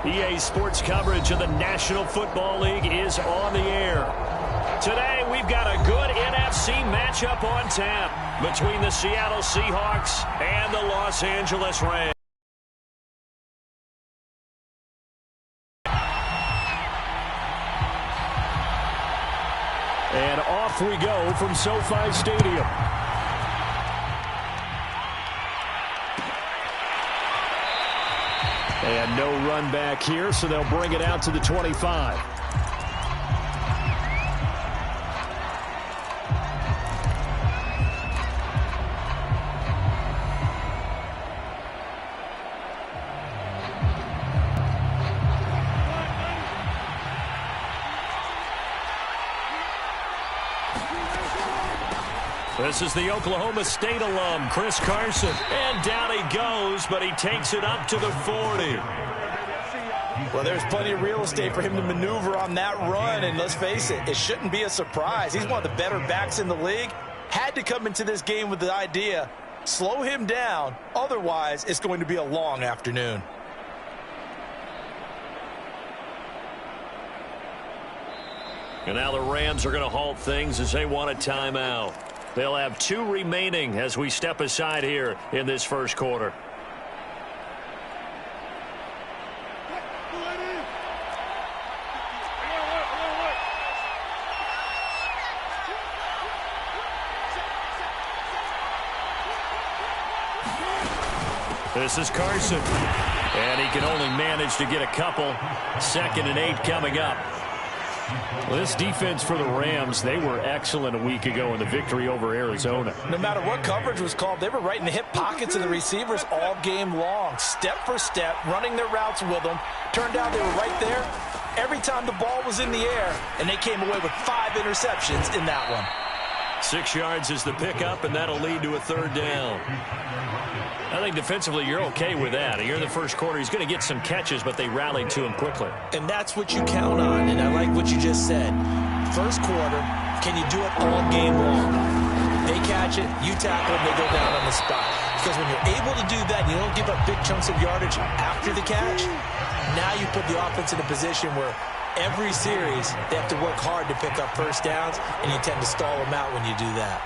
EA Sports coverage of the National Football League is on the air. Today, we've got a good NFC matchup on tap between the Seattle Seahawks and the Los Angeles Rams. And off we go from SoFi Stadium. And no run back here, so they'll bring it out to the 25. This is the Oklahoma State alum, Chris Carson. And down he goes, but he takes it up to the 40. Well, there's plenty of real estate for him to maneuver on that run. And let's face it, it shouldn't be a surprise. He's one of the better backs in the league. Had to come into this game with the idea, slow him down. Otherwise, it's going to be a long afternoon. And now the Rams are going to halt things as they want a timeout. They'll have 2 remaining as we step aside here in this first quarter. This is Carson. And he can only manage to get a couple. 2nd and 8 coming up. Well, this defense for the Rams, they were excellent a week ago in the victory over Arizona. No matter what coverage was called, they were right in the hip pockets of the receivers all game long. Step for step, running their routes with them. Turned out they were right there every time the ball was in the air, and they came away with 5 interceptions in that one. 6 yards is the pickup, and that'll lead to a 3rd down. I think defensively you're okay with that. Here in the first quarter, he's going to get some catches, but they rallied to him quickly. And that's what you count on, and I like what you just said. First quarter, can you do it all game long? They catch it, you tackle them, they go down on the spot. Because when you're able to do that, you don't give up big chunks of yardage after the catch, now you put the offense in a position where every series they have to work hard to pick up first downs, and you tend to stall them out when you do that.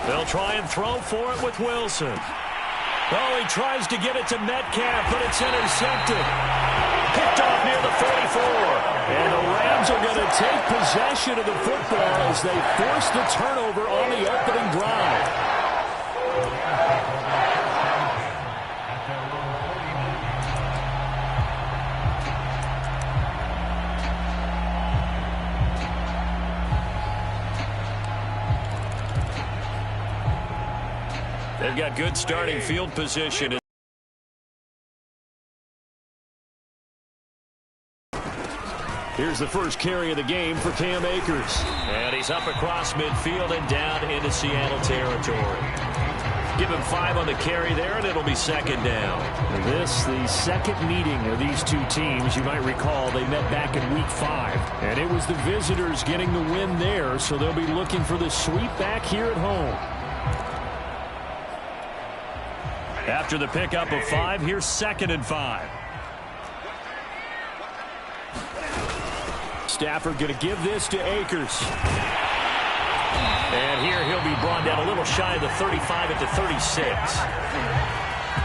They'll try and throw for it with Wilson. Oh, he tries to get it to Metcalf, but it's intercepted. Picked off near the 44. And the Rams are going to take possession of the football as they force the turnover on the opening drive. They've got good starting field position. Here's the first carry of the game for Cam Akers. And he's up across midfield and down into Seattle territory. Give him 5 on the carry there, and it'll be 2nd down. This, the second meeting of these two teams. You might recall they met back in Week 5. And it was the visitors getting the win there, so they'll be looking for the sweep back here at home. After the pickup of 5, here's 2nd and 5. Stafford going to give this to Akers. And here he'll be brought down a little shy of the 35 at the 36.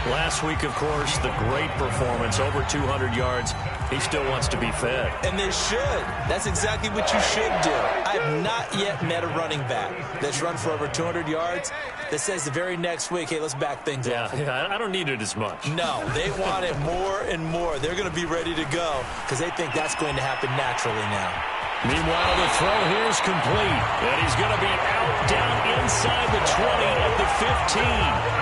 Last week, of course, the great performance, over 200 yards. He still wants to be fed. And they should. That's exactly what you should do. I have not yet met a running back that's run for over 200 yards that says the very next week, hey, let's back things up. Yeah, I don't need it as much. No, they want it more and more. They're going to be ready to go because they think that's going to happen naturally now. Meanwhile, the throw here is complete. And he's going to be out down inside the 20 at the 15.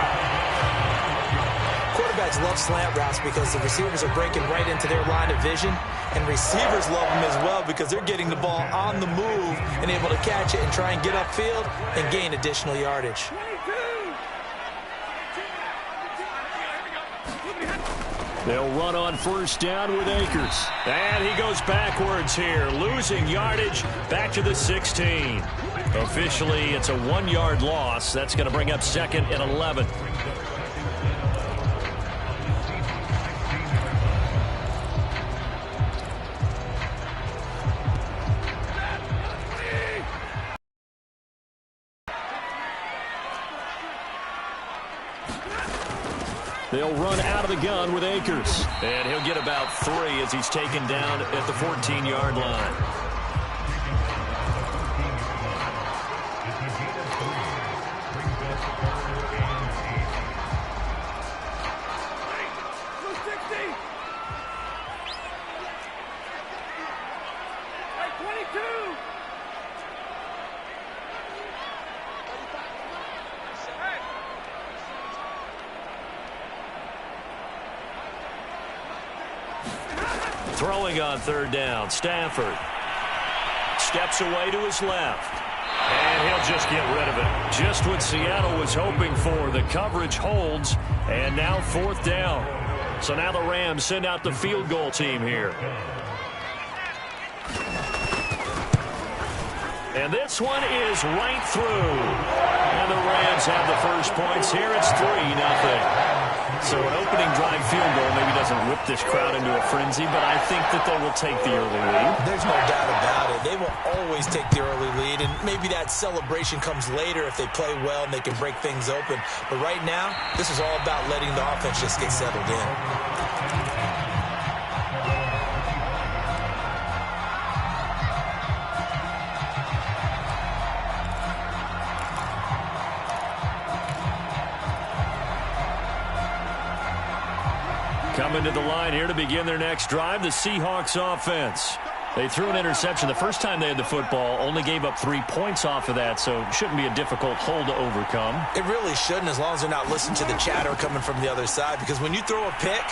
Quarterbacks love slant routes because the receivers are breaking right into their line of vision, and receivers love them as well because they're getting the ball on the move and able to catch it and try and get upfield and gain additional yardage. They'll run on first down with Akers. And he goes backwards here, losing yardage back to the 16. Officially, it's a 1-yard loss. That's going to bring up 2nd and 11. They'll run out of the gun with Akers. And he'll get about 3 as he's taken down at the 14-yard line. Throwing on 3rd down, Stafford steps away to his left, and he'll just get rid of it. Just what Seattle was hoping for. The coverage holds, and now 4th down. So now the Rams send out the field goal team here. And this one is right through. And the Rams have the first points here. It's 3-0. So an opening drive field goal maybe doesn't whip this crowd into a frenzy, but I think that they will take the early lead. There's no doubt about it. They will always take the early lead, and maybe that celebration comes later if they play well and they can break things open. But right now, this is all about letting the offense just get settled in. Coming to the line here to begin their next drive, the Seahawks offense. They threw an interception the first time they had the football, only gave up 3 points off of that, so it shouldn't be a difficult hole to overcome. It really shouldn't, as long as they're not listening to the chatter coming from the other side, because when you throw a pick,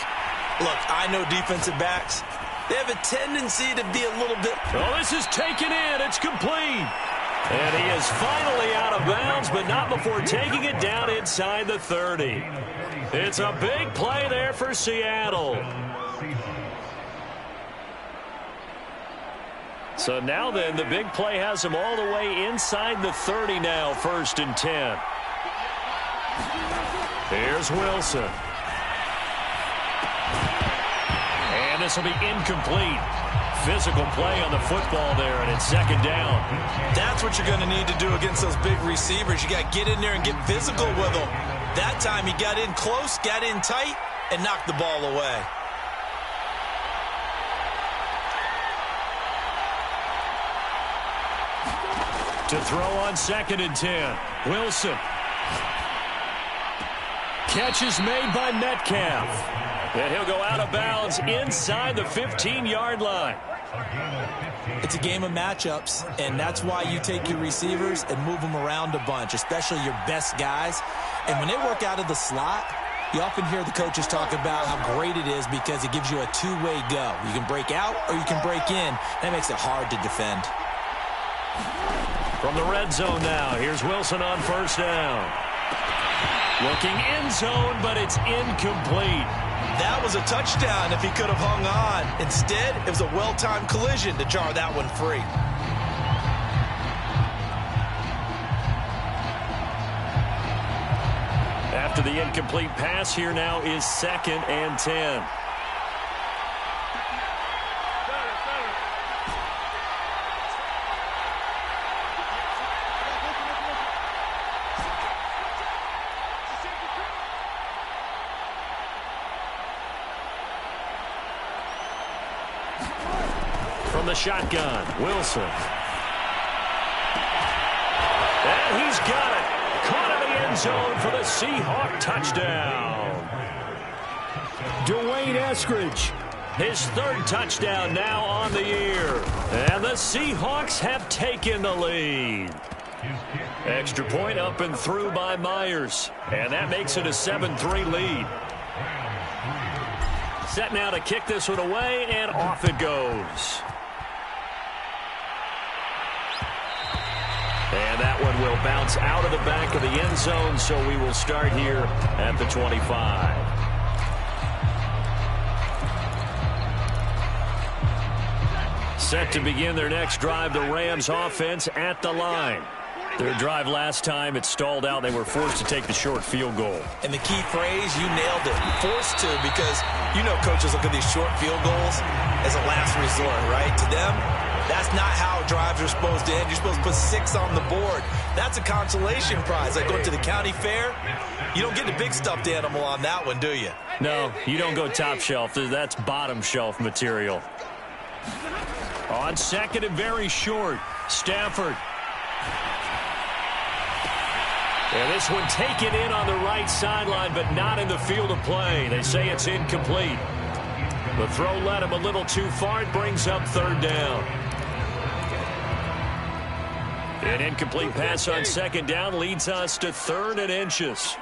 look, I know defensive backs, they have a tendency to be a little bit... Oh, this is taken in. It's complete. And he is finally out of bounds, but not before taking it down inside the 30. It's a big play there for Seattle. So now then, the big play has him all the way inside the 30 now, 1st and 10. Here's Wilson. And this will be incomplete. Physical play on the football there, and it's 2nd down. That's what you're going to need to do against those big receivers. You got to get in there and get physical with them. That time he got in close, got in tight, and knocked the ball away. To throw on 2nd and 10. Wilson. Catch is made by Metcalf. And he'll go out of bounds inside the 15-yard line. It's a game of matchups, and that's why you take your receivers and move them around a bunch, especially your best guys. And when they work out of the slot, you often hear the coaches talk about how great it is because it gives you a two-way go. You can break out or you can break in. That makes it hard to defend. From the red zone now, here's Wilson on 1st down. Looking end zone, but it's incomplete. That was a touchdown if he could have hung on. Instead, it was a well-timed collision to jar that one free. After the incomplete pass, here now is 2nd and 10. From the shotgun, Wilson. And he's got it. Caught in the end zone for the Seahawk touchdown. Dwayne Eskridge, his 3rd touchdown now on the year. And the Seahawks have taken the lead. Extra point up and through by Myers. And that makes it a 7-3 lead. Set now to kick this one away, and off it goes. And that one will bounce out of the back of the end zone, so we will start here at the 25. Set to begin their next drive, the Rams offense at the line. Their drive last time, it stalled out. They were forced to take the short field goal. And the key phrase, you nailed it. Forced to, because you know coaches look at these short field goals as a last resort, right? To them, that's not how drives are supposed to end. You're supposed to put 6 on the board. That's a consolation prize. Like going to the county fair, you don't get the big stuffed animal on that one, do you? No, you don't go top shelf. That's bottom shelf material. On second and very short, Stafford. And this one taken in on the right sideline, but not in the field of play. They say it's incomplete. The throw led him a little too far. It brings up third down. An incomplete pass on second down leads us to 3rd and inches.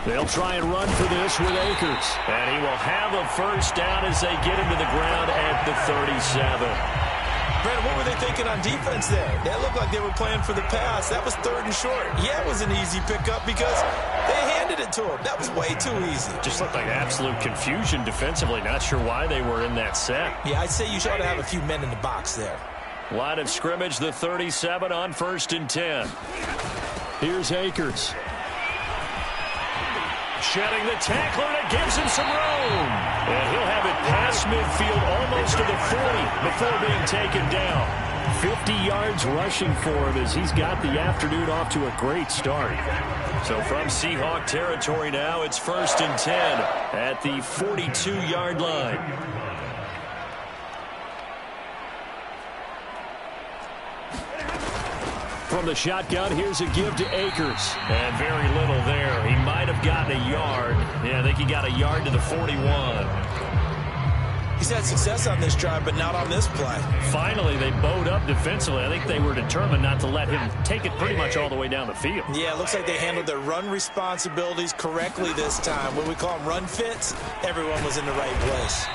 They'll try and run for this with Akers. And he will have a first down as they get him to the ground at the 37. Brandon, what were they thinking on defense there? That looked like they were playing for the pass. That was 3rd and short. Yeah, it was an easy pickup because they handed it to him. That was way too easy. Just looked like absolute confusion defensively. Not sure why they were in that set. Yeah, I'd say you should have a few men in the box there. Line of scrimmage, the 37 on 1st and 10. Here's Akers. Shedding the tackler, and it gives him some room. And he'll have it past midfield almost to the 40 before being taken down. 50 yards rushing for him as he's got the afternoon off to a great start. So from Seahawk territory now, it's 1st and 10 at the 42-yard line. From the shotgun, here's a give to Akers. And very little there. He might have gotten a yard. Yeah, I think he got a yard to the 41. He's had success on this drive, but not on this play. Finally, they bowed up defensively. I think they were determined not to let him take it pretty much all the way down the field. Yeah, it looks like they handled their run responsibilities correctly this time. When we call them run fits, everyone was in the right place.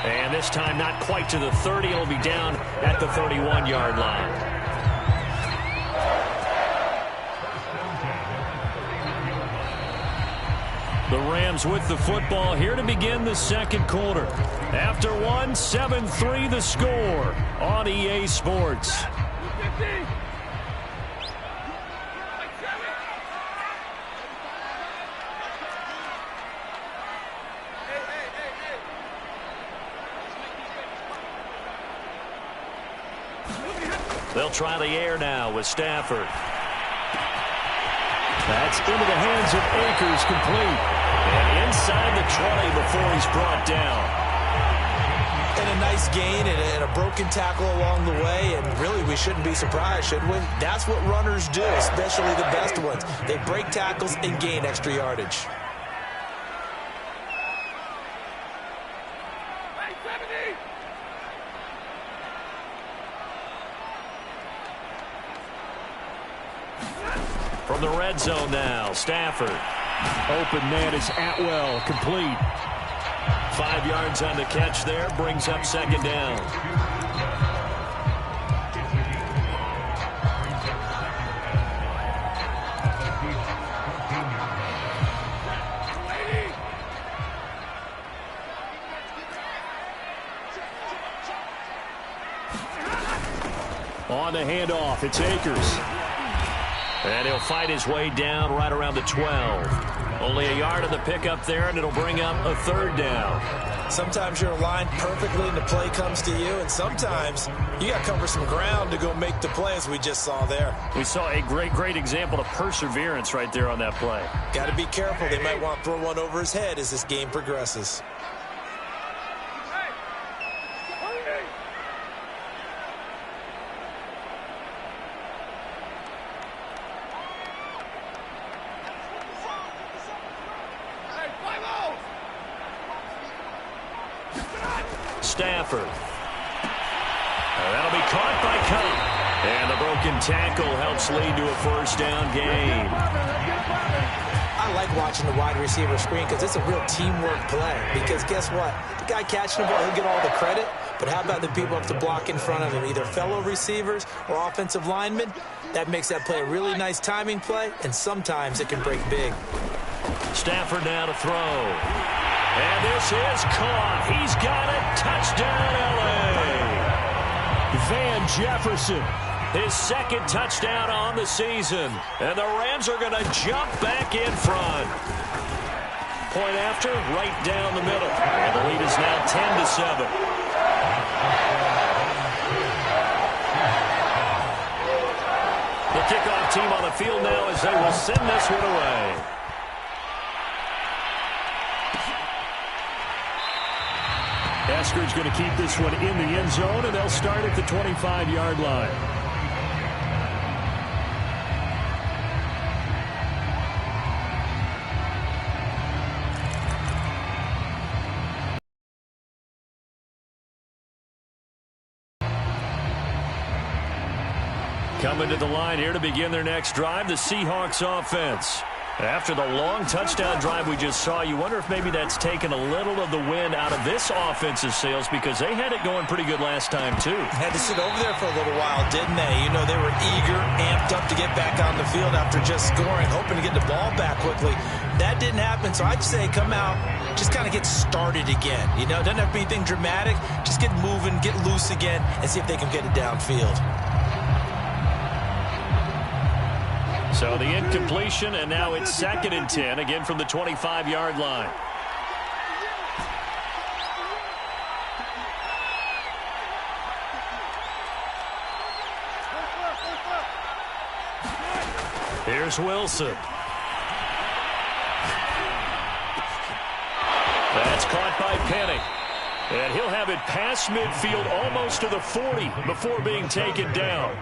And this time, not quite to the 30. It'll be down at the 31-yard line. The Rams with the football here to begin the second quarter. After one, 7-3 the score on EA Sports. They'll try the air now with Stafford. That's into the hands of Akers, complete. And inside the 20 before he's brought down. And a nice gain and a broken tackle along the way. And really, we shouldn't be surprised, should we? That's what runners do, especially the best ones. They break tackles and gain extra yardage. From the red zone now, Stafford. Open man is Atwell, complete. 5 yards on the catch there, brings up second down. On the handoff, it's Akers. And he'll fight his way down right around the 12. Only a yard of the pickup there, and it'll bring up a third down. Sometimes you're aligned perfectly and the play comes to you, and sometimes you got to cover some ground to go make the play, as we just saw there. We saw a great example of perseverance right there on that play. Got to be careful. They might want to throw one over his head as this game progresses. Stafford. That'll be caught by Cup. And the broken tackle helps lead to a first down gain. I like watching the wide receiver screen because it's a real teamwork play. Because guess what? The guy catching the ball, he'll get all the credit. But how about the people up to block in front of him, either fellow receivers or offensive linemen? That makes that play a really nice timing play, and sometimes it can break big. Stafford now to throw. And this is caught. He's got it. Touchdown, L.A. Van Jefferson, his second touchdown on the season. And the Rams are going to jump back in front. Point after, right down the middle. And the lead is now 10-7. The kickoff team on the field now as they will send this one away. Esker's going to keep this one in the end zone, and they'll start at the 25-yard line. Coming to the line here to begin their next drive, the Seahawks offense. After the long touchdown drive we just saw, you wonder if maybe that's taken a little of the wind out of this offensive sails, because they had it going pretty good last time, too. Had to sit over there for a little while, didn't they? You know, they were eager, amped up to get back on the field after just scoring, hoping to get the ball back quickly. That didn't happen, so I'd say come out, just kind of get started again. You know, it doesn't have to be anything dramatic. Just get moving, get loose again, and see if they can get it downfield. So the incompletion, and now it's 2nd and 10, again from the 25-yard line. Here's Wilson. That's caught by Penny. And he'll have it past midfield almost to the 40 before being taken down.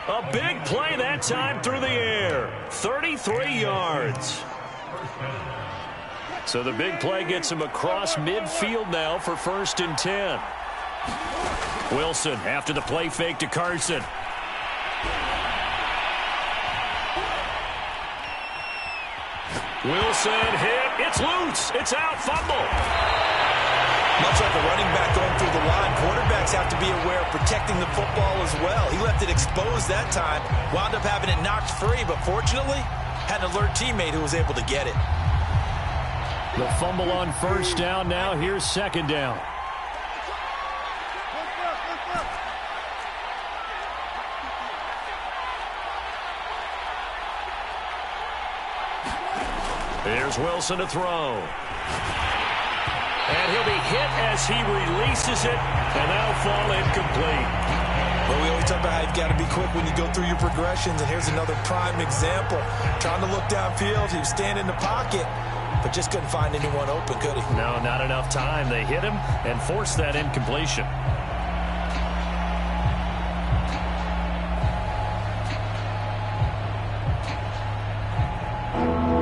A big play that time through the air. 33 yards. So the big play gets him across midfield now for 1st and 10. Wilson after the play fake to Carson. Wilson hit. It's loose. It's out. Fumble. Much like a running back going through the line, quarterbacks have to be aware of protecting the football as well. He left it exposed that time, wound up having it knocked free, but fortunately, had an alert teammate who was able to get it. The fumble on 1st down. Now here's 2nd down. Here's Wilson to throw. And he'll be hit as he releases it, and that'll fall incomplete. Well, we always talk about how you've got to be quick when you go through your progressions, and here's another prime example. Trying to look downfield, he was standing in the pocket, but just couldn't find anyone open, could he? No, not enough time. They hit him and forced that incompletion.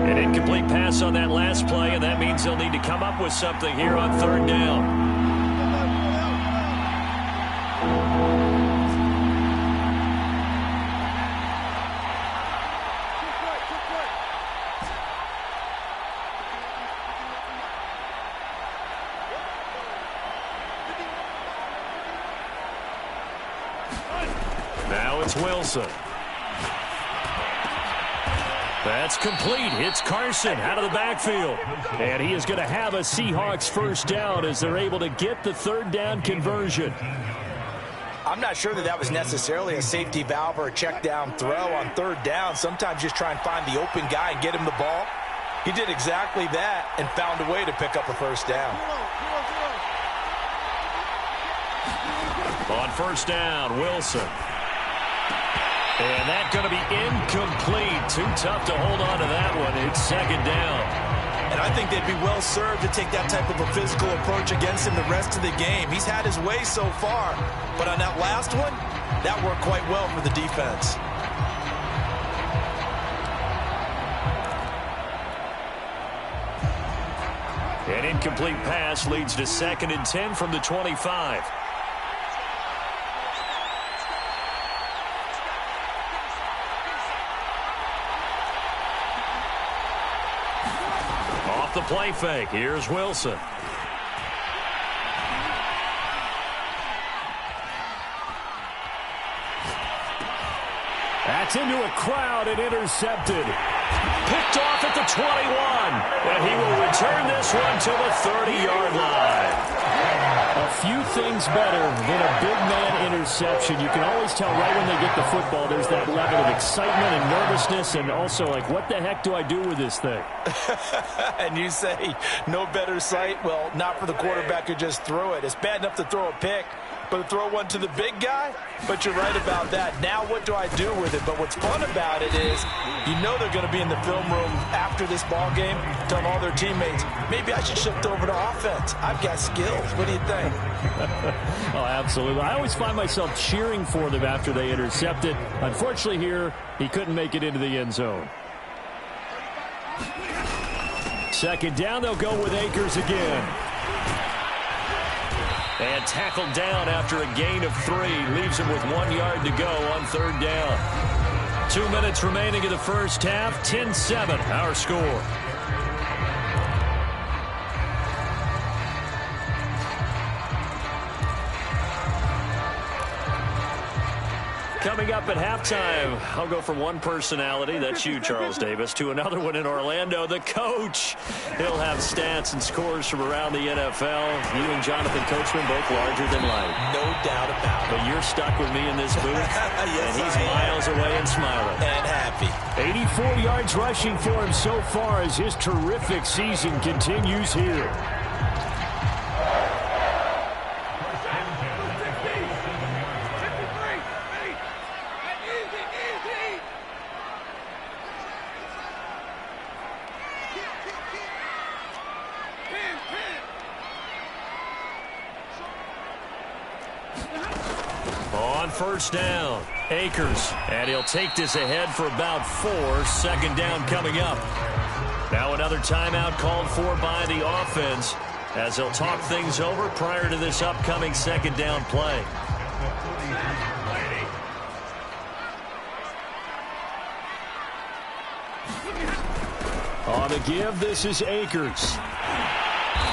An incomplete pass on that last play, and that means they'll need to come up with something here on 3rd down. Now it's Wilson. That's complete. It's Carson out of the backfield. And he is going to have a Seahawks 1st down as they're able to get the 3rd down conversion. I'm not sure that was necessarily a safety valve or a check down throw on 3rd down. Sometimes just try and find the open guy and get him the ball. He did exactly that and found a way to pick up a 1st down. On 1st down, Wilson. And that's going to be incomplete. Too tough to hold on to that one. It's 2nd down. And I think they'd be well served to take that type of a physical approach against him the rest of the game. He's had his way so far, but on that last one, that worked quite well for the defense. An incomplete pass leads to 2nd and 10 from the 25. Off the play fake, here's Wilson. That's into a crowd and intercepted. Picked off at the 21. And he will return this one to the 30-yard line. A few things better than a big man interception. You can always tell right when they get the football, there's that level of excitement and nervousness, and also like, what the heck do I do with this thing? And you say, no better sight? Well, not for the quarterback who just threw it. It's bad enough to throw a pick, but to throw one to the big guy? But you're right about that. Now what do I do with it? But what's fun about it is you know they're going to be in the film room after this ball game telling all their teammates, maybe I should shift over to offense. I've got skills. What do you think? Oh, absolutely. I always find myself cheering for them after they intercept it. Unfortunately here, he couldn't make it into the end zone. Second down, they'll go with Akers again. And tackled down after a gain of 3. Leaves him with 1 yard to go on third down. 2 minutes remaining in the first half. 10-7, our score. Coming up at halftime, I'll go from one personality, that's you, Charles Davis, to another one in Orlando, the coach. He'll have stats and scores from around the NFL. You and Jonathan Coachman both larger than life. No doubt about it. But you're stuck with me in this booth, yes, and he's miles away and smiling. And happy. 84 yards rushing for him so far as his terrific season continues here. First down, Akers, and he'll take this ahead for about 4. Second down coming up. Now another timeout called for by the offense as they'll talk things over prior to this upcoming second down play. On the give, this is Akers.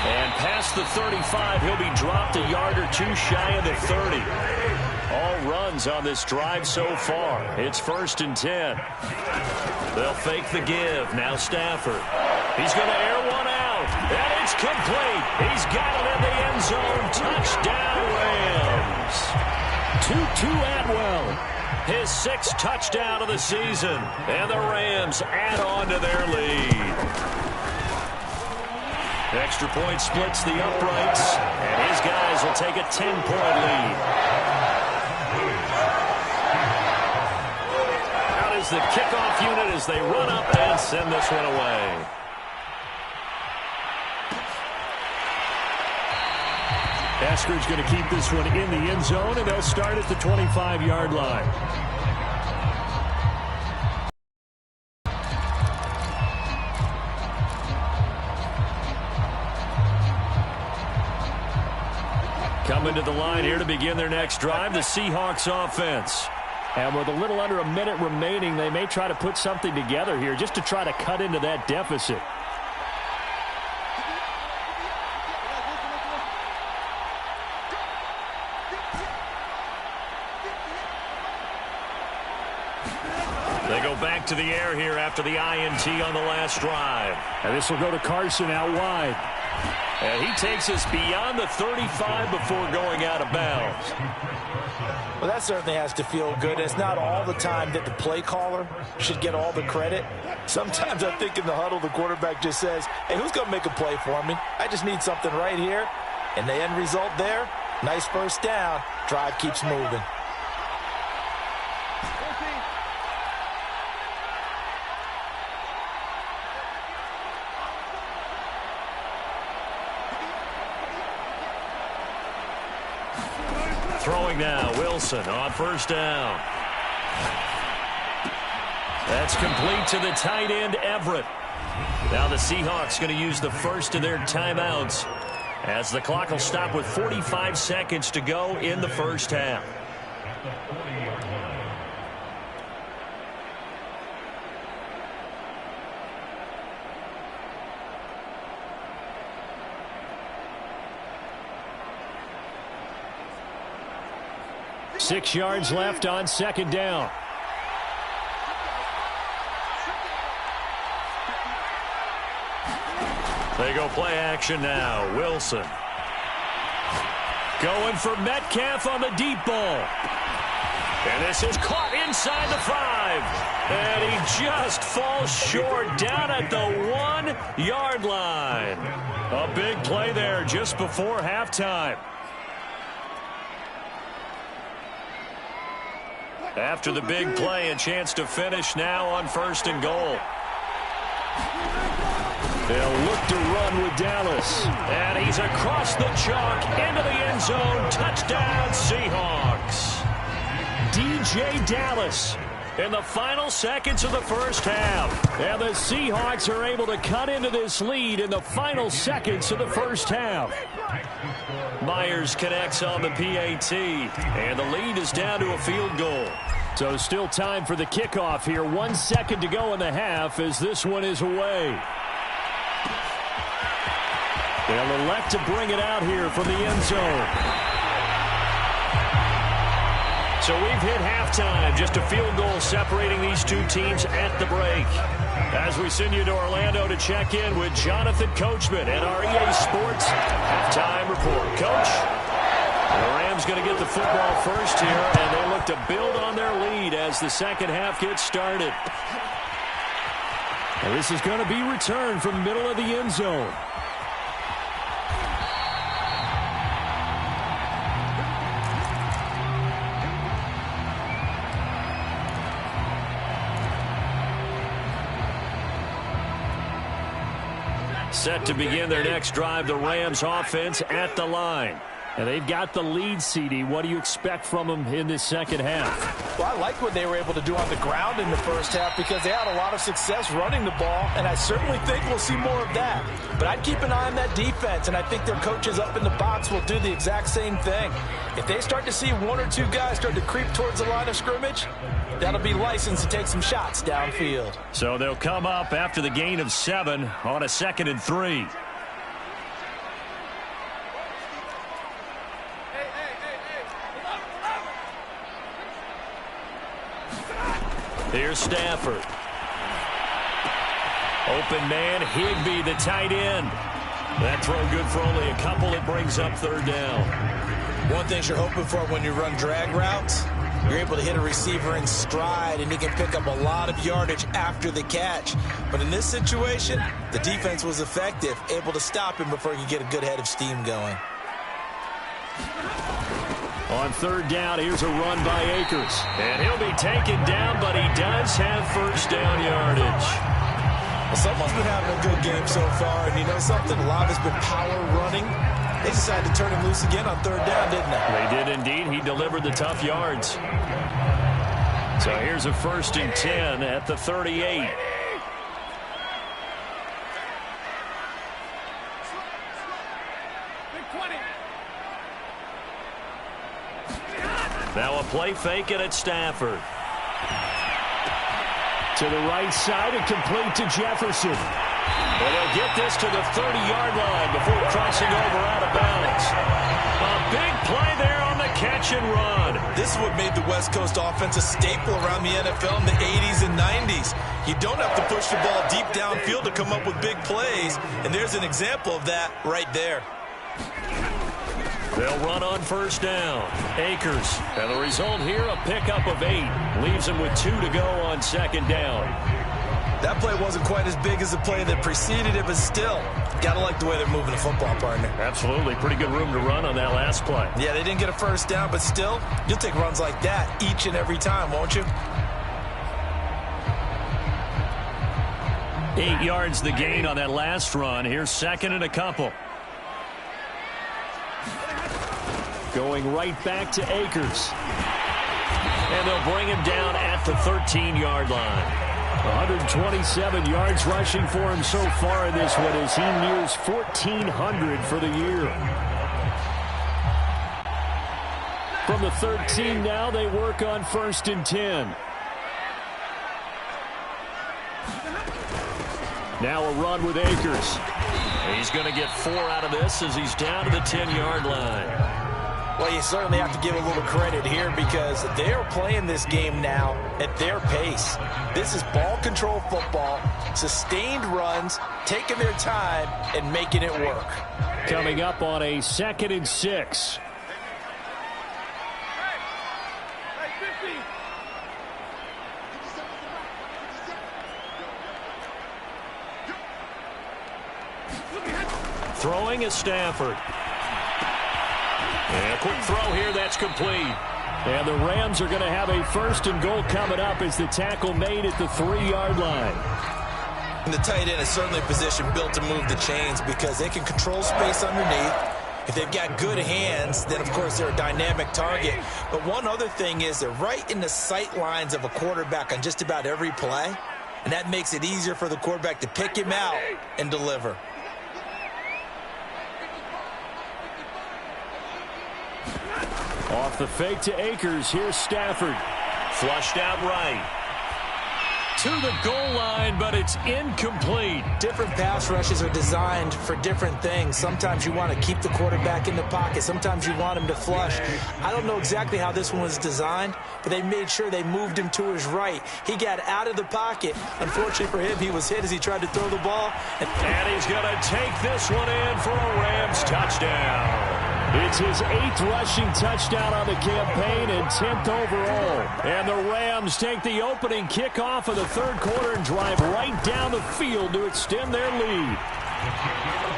And past the 35, he'll be dropped a yard or two shy of the 30. All runs on this drive so far. It's 1st and 10. They'll fake the give. Now Stafford. He's going to air one out. And it's complete. He's got it in the end zone. Touchdown, Rams. Tutu Atwell. His 6th touchdown of the season. And the Rams add on to their lead. Extra point splits the uprights. And his guys will take a 10-point lead. The kickoff unit as they run up and send this one away. Eskridge going to keep this one in the end zone, and they'll start at the 25-yard line. Coming to the line here to begin their next drive, the Seahawks offense. And with a little under a minute remaining, they may try to put something together here just to try to cut into that deficit. They go back to the air here after the INT on the last drive. And this will go to Carson out wide. And he takes us beyond the 35 before going out of bounds. Well, that certainly has to feel good. It's not all the time that the play caller should get all the credit. Sometimes I think in the huddle, the quarterback just says, hey, who's going to make a play for me? I just need something right here. And the end result there, nice first down. Drive keeps moving. Throwing now, Wilson on first down. That's complete to the tight end, Everett. Now the Seahawks going to use the first of their timeouts as the clock will stop with 45 seconds to go in the first half. Six yards left on second down. They go play action now. Wilson. Going for Metcalf on the deep ball. And this is caught inside the 5. And he just falls short down at the 1-yard line. A big play there just before halftime. After the big play, a chance to finish now on 1st and goal. They'll look to run with Dallas. And he's across the chalk into the end zone. Touchdown, Seahawks. DJ Dallas in the final seconds of the first half. And the Seahawks are able to cut into this lead in the final seconds of the first half. Myers connects on the PAT. And the lead is down to a field goal. So still time for the kickoff here. 1 second to go in the half as this one is away. They'll elect to bring it out here from the end zone. So we've hit halftime. Just a field goal separating these two teams at the break. As we send you to Orlando to check in with Jonathan Coachman at our EA Sports halftime report. Coach, the Rams going to get the football first here, and they look to build on their lead as the second half gets started. And this is going to be returned from the middle of the end zone. Set to begin their next drive, the Rams offense at the line. And they've got the lead, CD. What do you expect from them in this second half? Well, I like what they were able to do on the ground in the first half because they had a lot of success running the ball, and I certainly think we'll see more of that. But I'd keep an eye on that defense, and I think their coaches up in the box will do the exact same thing. If they start to see 1 or 2 guys start to creep towards the line of scrimmage, that'll be licensed to take some shots downfield. So they'll come up after the gain of 7 on a 2nd and 3. Here's Stafford. Open man, Higbee, the tight end. That throw good for only a couple. It brings up 3rd down. One thing you're hoping for when you run drag routes, you're able to hit a receiver in stride, and he can pick up a lot of yardage after the catch. But in this situation, the defense was effective, able to stop him before he could get a good head of steam going. On 3rd down, here's a run by Akers. And he'll be taken down, but he does have 1st down yardage. Well, someone's been having a good game so far, and you know something? A lot has been power running. They decided to turn him loose again on 3rd down, didn't they? They did indeed. He delivered the tough yards. So here's a 1st and 10 at the 38. Now a play fake it at Stafford. To the right side and complete to Jefferson. Well, they'll get this to the 30-yard line before crossing over out of bounds. A big play there on the catch and run. This is what made the West Coast offense a staple around the NFL in the 80s and 90s. You don't have to push the ball deep downfield to come up with big plays, and there's an example of that right there. They'll run on 1st down. Akers. And the result here, a pickup of 8. Leaves them with 2 to go on 2nd down. That play wasn't quite as big as the play that preceded it, but still, got to like the way they're moving the football, partner. Absolutely. Pretty good room to run on that last play. Yeah, they didn't get a 1st down, but still, you'll take runs like that each and every time, won't you? 8 yards the gain on that last run. Here's 2nd and a couple. Going right back to Akers. And they'll bring him down at the 13-yard line. 127 yards rushing for him so far in this one as he nears 1,400 for the year. From the 13 now, they work on 1st and 10. Now a run with Akers. He's going to get 4 out of this as he's down to the 10-yard line. Well, you certainly have to give a little credit here because they're playing this game now at their pace. This is ball control football, sustained runs, taking their time and making it work. Coming up on a 2nd and 6. Throwing is Stafford. And a quick throw here, that's complete. And the Rams are going to have a 1st and goal coming up as the tackle made at the 3-yard line. And the tight end is certainly a position built to move the chains because they can control space underneath. If they've got good hands, then, of course, they're a dynamic target. But one other thing is they're right in the sight lines of a quarterback on just about every play, and that makes it easier for the quarterback to pick him out and deliver. Off the fake to Akers. Here's Stafford. Flushed out right. To the goal line, but it's incomplete. Different pass rushes are designed for different things. Sometimes you want to keep the quarterback in the pocket. Sometimes you want him to flush. I don't know exactly how this one was designed, but they made sure they moved him to his right. He got out of the pocket. Unfortunately for him, he was hit as he tried to throw the ball. And he's going to take this one in for a Rams touchdown. It's his 8th rushing touchdown on the campaign and 10th overall. And the Rams take the opening kickoff of the 3rd quarter and drive right down the field to extend their lead.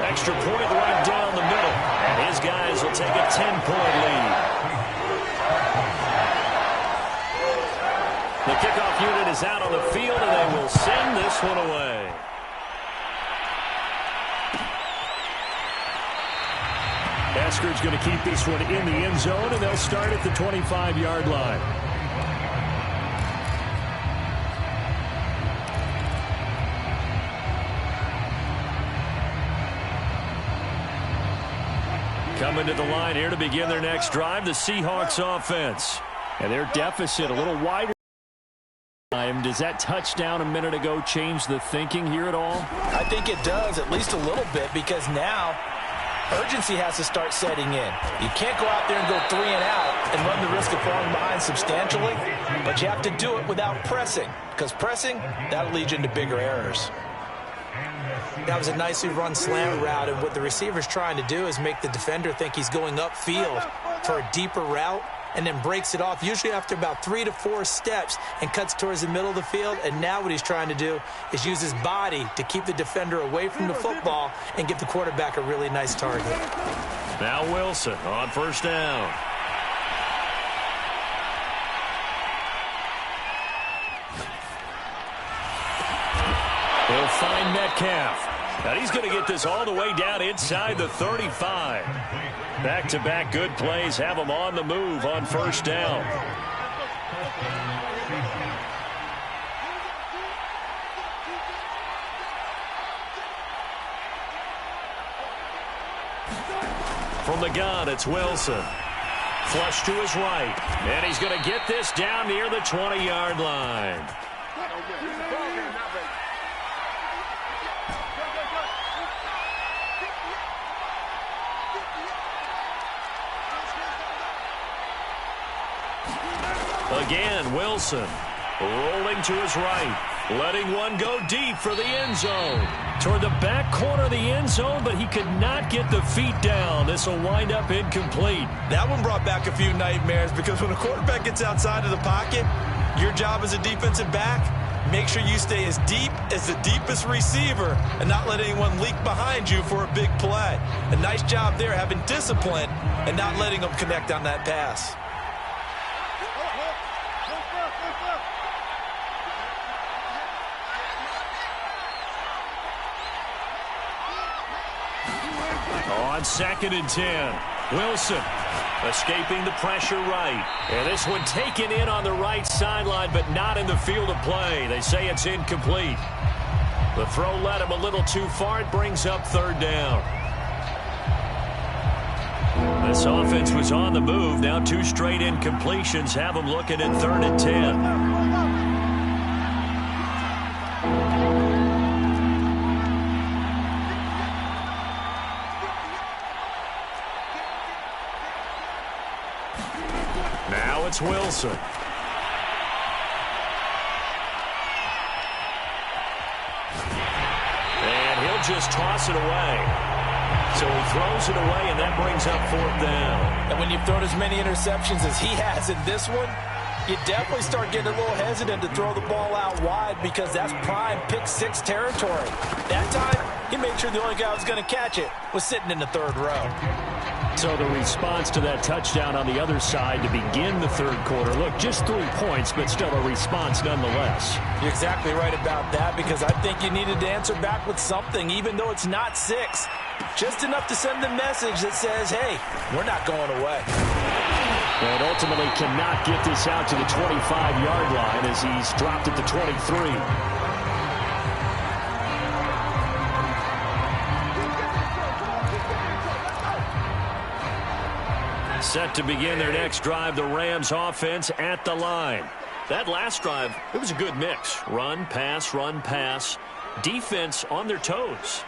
Extra point right down the middle. And his guys will take a 10-point lead. The kickoff unit is out on the field, and they will send this one away. Eskridge's going to keep this one in the end zone, and they'll start at the 25-yard line. Coming to the line here to begin their next drive, the Seahawks offense. And their deficit a little wider. Does that touchdown a minute ago change the thinking here at all? I think it does, at least a little bit, because now urgency has to start setting in. You can't go out there and go 3 and out and run the risk of falling behind substantially, but you have to do it without pressing, because pressing, that'll lead you into bigger errors. That was a nicely run slant route, and what the receiver's trying to do is make the defender think he's going upfield for a deeper route, and then breaks it off, usually after about 3 to 4 steps, and cuts towards the middle of the field. And now what he's trying to do is use his body to keep the defender away from the football and give the quarterback a really nice target. Now Wilson on 1st down. He'll find Metcalf. And he's going to get this all the way down inside the 35. Back-to-back good plays have him on the move on 1st down. From the gun, it's Wilson. Flush to his right. And he's going to get this down near the 20-yard line. Again, Wilson rolling to his right, letting one go deep for the end zone. Toward the back corner of the end zone, but he could not get the feet down. This will wind up incomplete. That one brought back a few nightmares, because when a quarterback gets outside of the pocket, your job as a defensive back, make sure you stay as deep as the deepest receiver and not let anyone leak behind you for a big play. A nice job there, having discipline and not letting them connect on that pass. On 2nd and 10, Wilson escaping the pressure right. And this one taken in on the right sideline, but not in the field of play. They say it's incomplete. The throw led him a little too far. It brings up 3rd down. This offense was on the move. Now 2 straight incompletions have them looking at 3rd and 10. it's Wilson. And he'll just toss it away. So he throws it away, and that brings up 4th down. And when you've thrown as many interceptions as he has in this one, you definitely start getting a little hesitant to throw the ball out wide because that's prime pick-6 territory. That time, he made sure the only guy who was going to catch it was sitting in the 3rd row. So the response to that touchdown on the other side to begin the 3rd quarter. Look, just 3 points, but still a response nonetheless. You're exactly right about that because I think you needed to answer back with something, even though it's not 6. Just enough to send the message that says, hey, we're not going away. And ultimately cannot get this out to the 25-yard line as he's dropped at the 23. Set to begin their next drive, the Rams offense at the line. That last drive, it was a good mix. Run, pass, defense on their toes.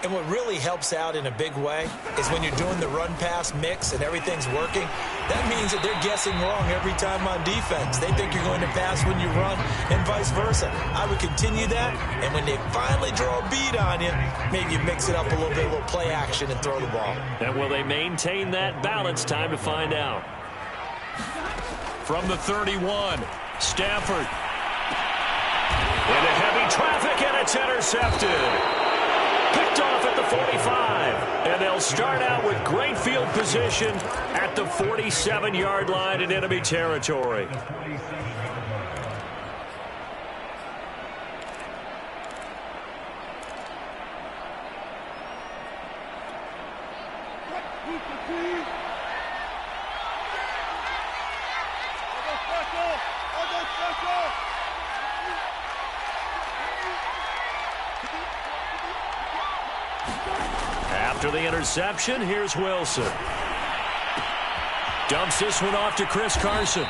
And what really helps out in a big way is when you're doing the run-pass mix and everything's working, that means that they're guessing wrong every time on defense. They think you're going to pass when you run and vice versa. I would continue that, and when they finally draw a bead on you, maybe you mix it up a little bit, a little play action and throw the ball. And will they maintain that balance? Time to find out. From the 31, Stafford. Into heavy traffic, and it's intercepted. Picked off at the 45, and they'll start out with great field position at the 47-yard line in enemy territory. After the interception, here's Wilson. Dumps this one off to Chris Carson.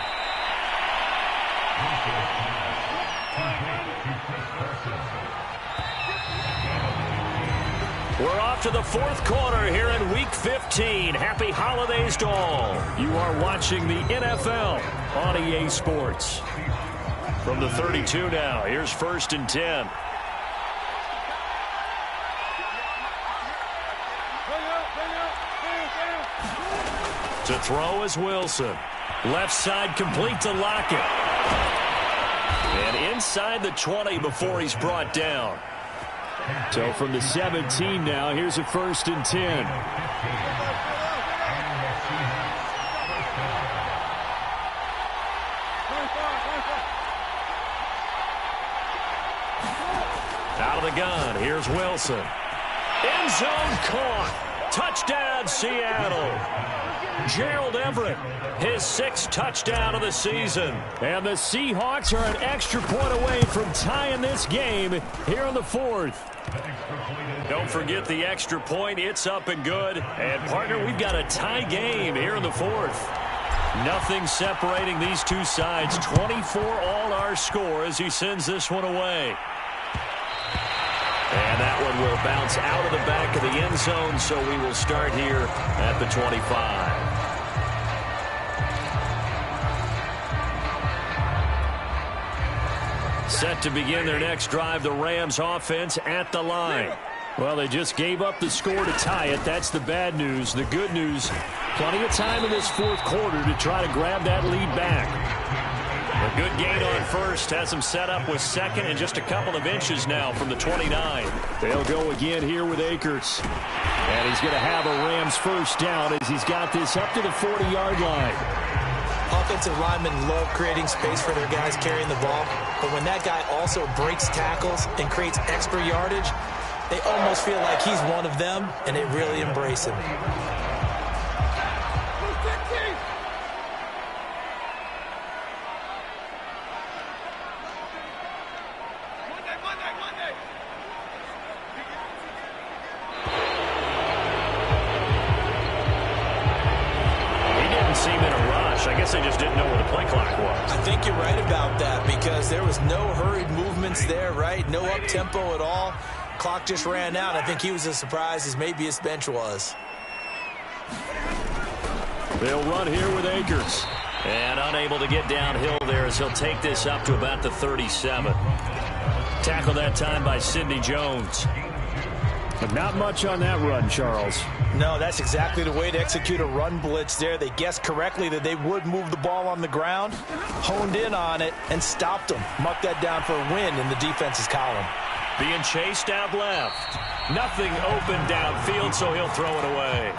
We're off to the 4th quarter here in Week 15. Happy holidays to all. You are watching the NFL on EA Sports. From the 32 now, here's 1st and 10. To throw is Wilson. Left side complete to Lockett. And inside the 20 before he's brought down. So from the 17 now, here's a 1st and 10. Out of the gun, here's Wilson. End zone caught. Touchdown, Seattle. Gerald Everett, his 6th touchdown of the season. And the Seahawks are an extra point away from tying this game here in the 4th. Don't forget the extra point. It's up and good. And, partner, we've got a tie game here in the 4th. Nothing separating these two sides. 24 all our score as he sends this one away. And that one will bounce out of the back of the end zone, so we will start here at the 25. Set to begin their next drive, the Rams offense at the line. Well, they just gave up the score to tie it. That's the bad news. The good news, plenty of time in this 4th quarter to try to grab that lead back. A good gain on first. Has him set up with 2nd and just a couple of inches now from the 29. They'll go again here with Akers. And he's going to have a Rams 1st down as he's got this up to the 40-yard line. Offensive linemen love creating space for their guys carrying the ball. But when that guy also breaks tackles and creates extra yardage, they almost feel like he's one of them, and they really embrace him. I guess they just didn't know where the play clock was. I think you're right about that because there was no hurried movements there, right? No up-tempo at all. Clock just ran out. I think he was as surprised as maybe his bench was. They'll run here with Akers. And unable to get downhill there as he'll take this up to about the 37. Tackle that time by Sidney Jones. But not much on that run, Charles. No, that's exactly the way to execute a run blitz there. They guessed correctly that they would move the ball on the ground, honed in on it, and stopped them. Mucked that down for a win in the defense's column. Being chased out left. Nothing open downfield, so he'll throw it away.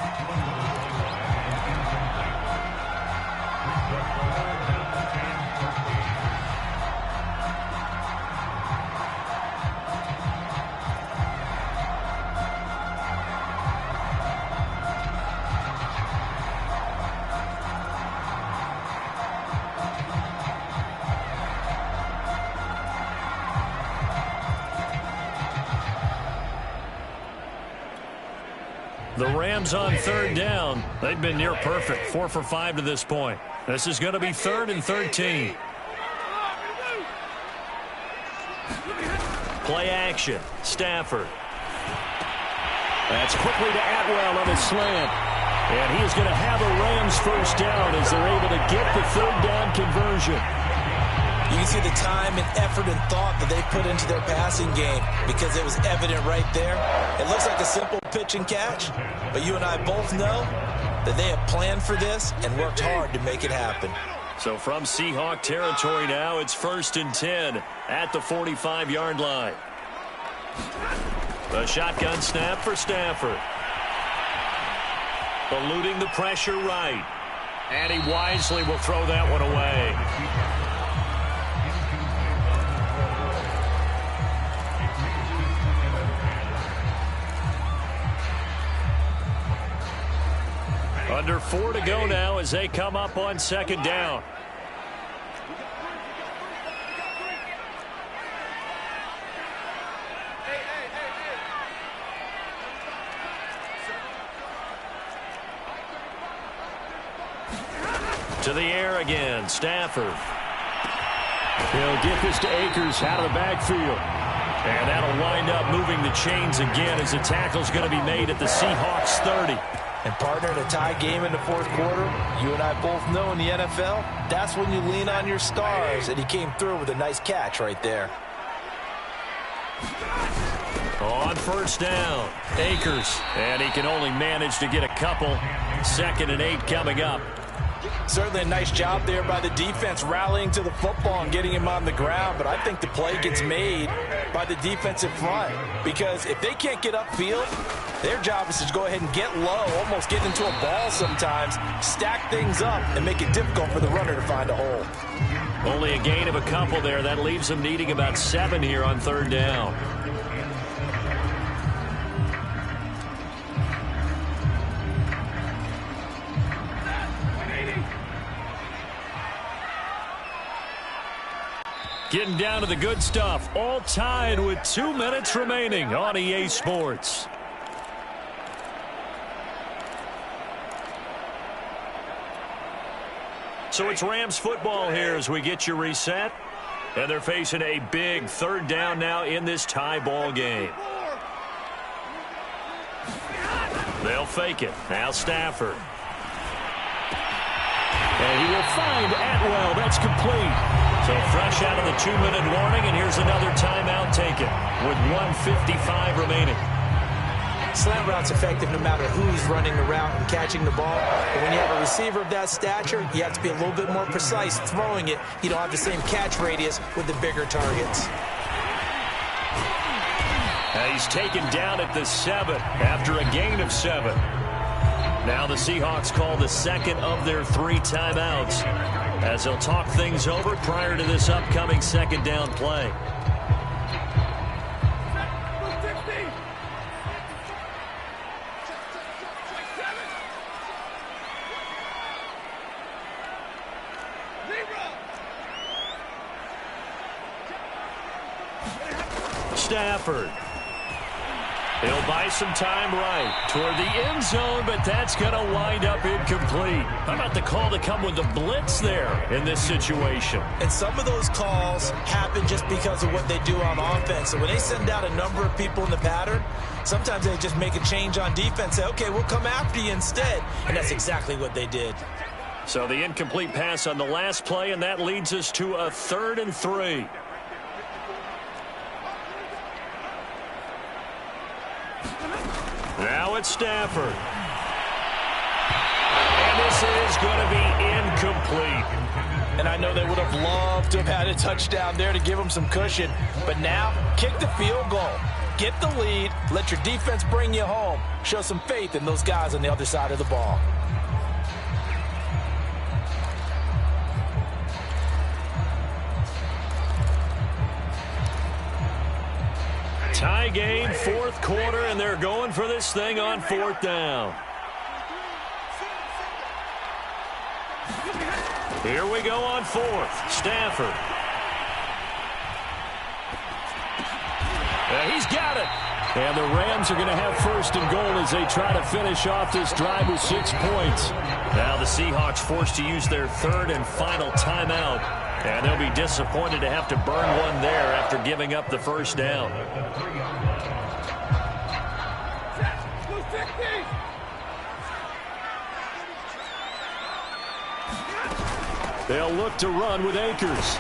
The Rams on third down. They've been near perfect. 4 for 5 to this point. This is going to be 3rd and 13. Play action. Stafford. That's quickly to Atwell on a slant. And he is going to have a Rams first down as they're able to get the 3rd down conversion. You can see the time and effort and thought that they put into their passing game because it was evident right there. It looks like a simple pitch and catch, but you and I both know that they have planned for this and worked hard to make it happen. So from Seahawk territory now, it's 1st and 10 at the 45-yard line. The shotgun snap for Stafford. Eluding the pressure right. And he wisely will throw that one away. Under 4 to go now as they come up on 2nd down. To the air again, Stafford. He'll get this to Akers out of the backfield. And that'll wind up moving the chains again as the tackle's going to be made at the Seahawks 30. And partner, in a tie game in the 4th quarter, you and I both know in the NFL, that's when you lean on your stars, and he came through with a nice catch right there. On 1st down, Akers, and he can only manage to get a couple. 2nd and 8 coming up. Certainly a nice job there by the defense rallying to the football and getting him on the ground, but I think the play gets made by the defensive front because if they can't get upfield, their job is to go ahead and get low, almost get into a ball sometimes, stack things up, and make it difficult for the runner to find a hole. Only a gain of a couple there. That leaves them needing about 7 here on 3rd down. Getting down to the good stuff. All tied with 2 minutes remaining on EA Sports. So it's Rams football here as we get you reset. And they're facing a big 3rd down now in this tie ball game. They'll fake it. Now Stafford. And he will find Atwell. That's complete. So fresh out of the 2-minute warning, and here's another timeout taken with 1:55 remaining. Slant route's effective no matter who's running the route and catching the ball. But when you have a receiver of that stature, you have to be a little bit more precise throwing it. You don't have the same catch radius with the bigger targets. He's taken down at the 7 after a gain of 7. Now the Seahawks call the 2nd of their 3 timeouts as they'll talk things over prior to this upcoming 2nd down play. Stafford. He'll buy some time right toward the end zone, but that's going to wind up incomplete. How about the call to come with the blitz there in this situation? And some of those calls happen just because of what they do on offense. So when they send out a number of people in the pattern, sometimes they just make a change on defense, say, okay, we'll come after you instead. And that's exactly what they did. So the incomplete pass on the last play, and that leads us to a 3rd and 3. Now it's Stafford. And this is going to be incomplete. And I know they would have loved to have had a touchdown there to give them some cushion. But now, kick the field goal. Get the lead. Let your defense bring you home. Show some faith in those guys on the other side of the ball. Tie game, 4th quarter, and they're going for this thing on 4th down. Here we go on 4th. Stafford. He's got it. And the Rams are going to have 1st and goal as they try to finish off this drive with 6 points. Now the Seahawks forced to use their 3rd and final timeout. And they'll be disappointed to have to burn one there after giving up the 1st down. They'll look to run with Akers.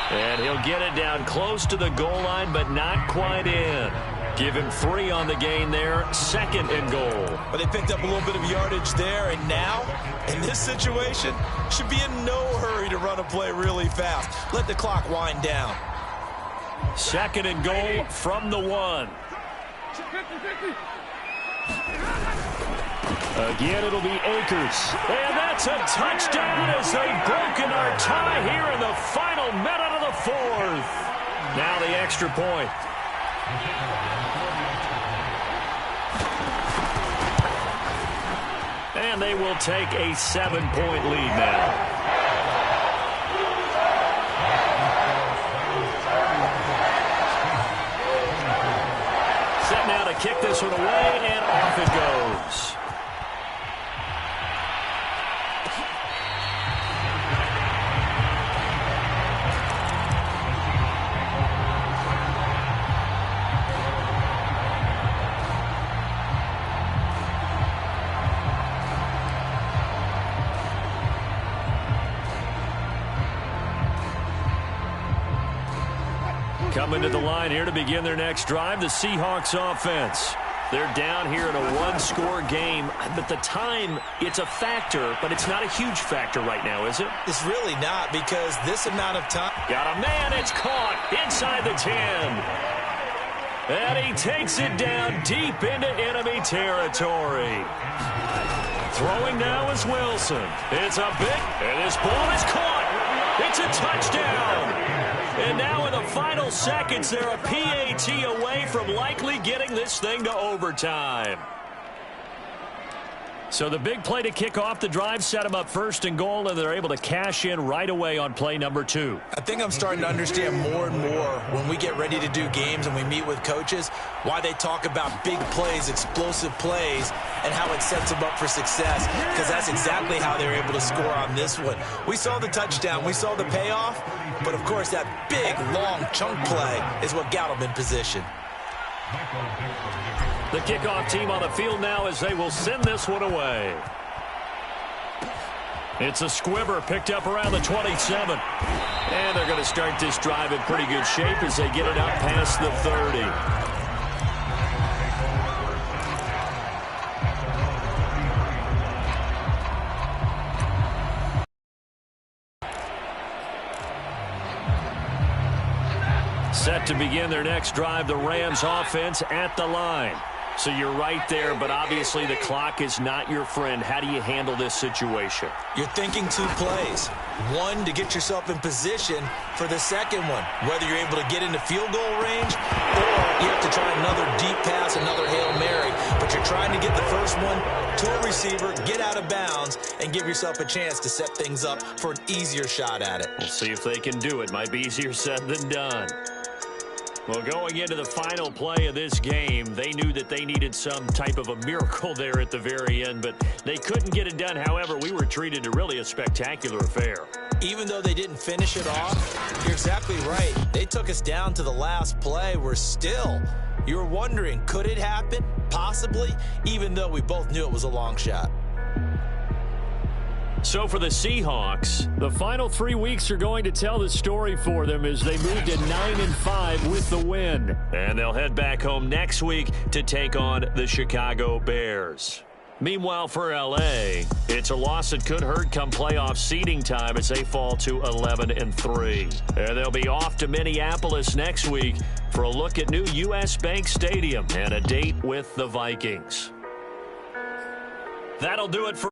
And he'll get it down close to the goal line, but not quite in. Give him 3 on the gain there, 2nd and goal. But they picked up a little bit of yardage there, and now, in this situation, should be in no hurry to run a play really fast. Let the clock wind down. 2nd and goal from the 1. Again, it'll be Akers. And that's a touchdown as they've broken our tie here in the final minute of the 4th. Now the extra point. And they will take a 7-point lead now. Set now to kick this one away, and off it goes. Coming to the line here to begin their next drive, the Seahawks offense. They're down here in a 1-score game, but the time, it's a factor, but it's not a huge factor right now, is it? It's really not, because this amount of time... Got a man, it's caught inside the 10. And he takes it down deep into enemy territory. Throwing now is Wilson. It's a big, and this ball is caught. It's a touchdown. And now in the final seconds, they're a PAT away from likely getting this thing to overtime. So the big play to kick off the drive set them up 1st and goal, and they're able to cash in right away on play number 2. I think I'm starting to understand more and more when we get ready to do games and we meet with coaches why they talk about big plays, explosive plays, and how it sets them up for success, because that's exactly how they're able to score on this one. We saw the touchdown. We saw the payoff. But, of course, that big, long chunk play is what got them in position. The kickoff team on the field now as they will send this one away. It's a squibber picked up around the 27. And they're going to start this drive in pretty good shape as they get it up past the 30. Set to begin their next drive, the Rams offense at the line. So you're right there, but obviously the clock is not your friend. How do you handle this situation? You're thinking 2 plays. One, to get yourself in position for the second one, whether you're able to get into field goal range or you have to try another deep pass, another Hail Mary. But you're trying to get the first one to a receiver, get out of bounds, and give yourself a chance to set things up for an easier shot at it. We'll see if they can do it. Might be easier said than done. Well, going into the final play of this game, they knew that they needed some type of a miracle there at the very end, but they couldn't get it done. However, we were treated to really a spectacular affair. Even though they didn't finish it off, you're exactly right. They took us down to the last play. We're still, you're wondering, could it happen? Possibly, even though we both knew it was a long shot. So for the Seahawks, the final 3 weeks are going to tell the story for them as they move to 9-5 with the win. And they'll head back home next week to take on the Chicago Bears. Meanwhile, for L.A., it's a loss that could hurt come playoff seeding time as they fall to 11-3. And they'll be off to Minneapolis next week for a look at new U.S. Bank Stadium and a date with the Vikings. That'll do it for